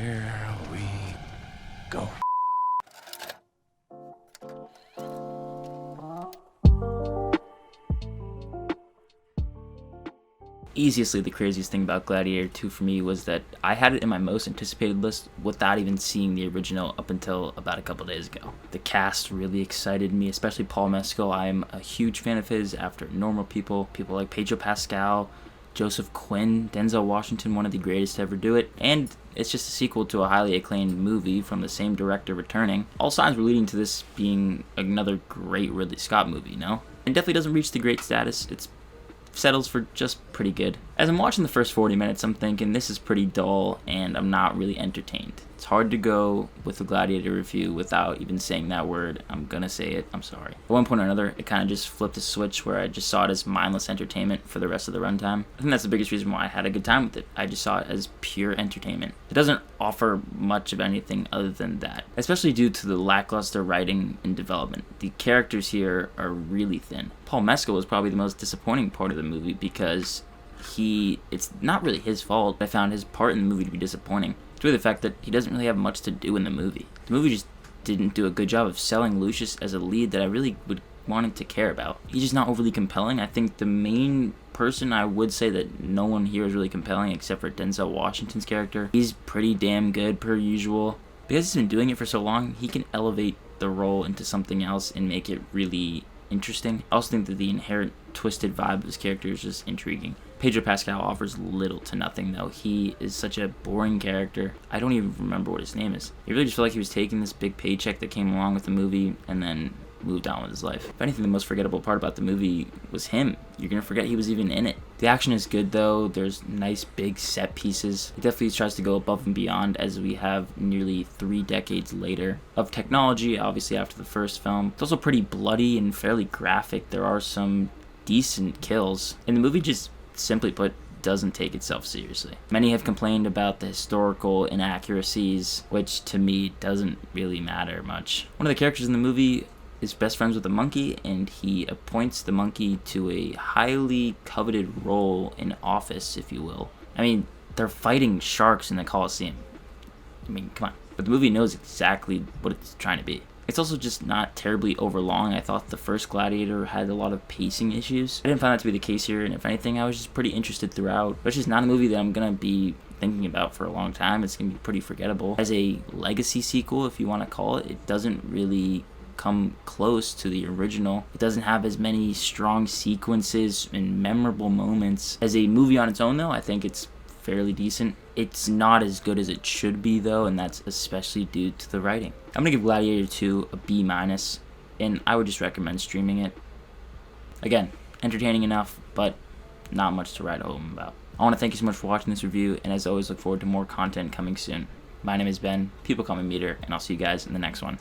Here we go. Easily the craziest thing about Gladiator 2 for me was that I had it in my most anticipated list without even seeing the original up until about a couple days ago. The cast really excited me, especially Paul Mescal. I am a huge fan of his after Normal People like Pedro, Pascal, Joseph Quinn, Denzel Washington, one of the greatest to ever do it, and it's just a sequel to a highly acclaimed movie from the same director returning. All signs were leading to this being another great Ridley Scott movie, no? It definitely doesn't reach the great status. It's settles for just pretty good. As I'm watching the first 40 minutes, I'm thinking this is pretty dull and I'm not really entertained. It's hard to go with a Gladiator review without even saying that word. I'm gonna say it, I'm sorry. At one point or another, it kind of just flipped a switch where I just saw it as mindless entertainment for the rest of the runtime. I think that's the biggest reason why I had a good time with it. I just saw it as pure entertainment. It doesn't offer much of anything other than that, especially due to the lackluster writing and development. The characters here are really thin. Paul Mescal was probably the most disappointing part of the movie because it's not really his fault. I found his part in the movie to be disappointing. It's really the fact that he doesn't really have much to do in the movie. The movie just didn't do a good job of selling Lucius as a lead that I really would want to care about. He's just not overly compelling. I think the main person I would say that no one here is really compelling except for Denzel Washington's character. He's pretty damn good per usual. Because he's been doing it for so long, he can elevate the role into something else and make it really interesting. I also think that the inherent twisted vibe of his character is just intriguing. Pedro Pascal offers little to nothing, though. He is such a boring character. I don't even remember what his name is. He really just felt like he was taking this big paycheck that came along with the movie and then moved on with his life. If anything, the most forgettable part about the movie was him. You're gonna forget he was even in it. The action is good, though. There's nice big set pieces. It definitely tries to go above and beyond as we have nearly 3 decades later of technology, obviously after the first film. It's also pretty bloody and fairly graphic. There are some decent kills. And the movie just, simply put, doesn't take itself seriously. Many have complained about the historical inaccuracies, which to me doesn't really matter much. One of the characters in the movie is best friends with a monkey, and he appoints the monkey to a highly coveted role in office, if you will. I mean, they're fighting sharks in the Colosseum. I mean, come on. But the movie knows exactly what it's trying to be. It's also just not terribly overlong. I thought the first Gladiator had a lot of pacing issues. I didn't find that to be the case here, and if anything, I was just pretty interested throughout. But it's just not a movie that I'm gonna be thinking about for a long time. It's gonna be pretty forgettable. As a legacy sequel, if you want to call it, it doesn't really come close to the original. It doesn't have as many strong sequences and memorable moments. As a movie on its own, though, I think it's fairly decent. It's not as good as it should be, though, and that's especially due to the writing. I'm gonna give Gladiator 2 a B-, and I would just recommend streaming it. Again, entertaining enough, but not much to write home about. I want to thank you so much for watching this review, and as always, look forward to more content coming soon. My name is Ben, people call me Meter, and I'll see you guys in the next one.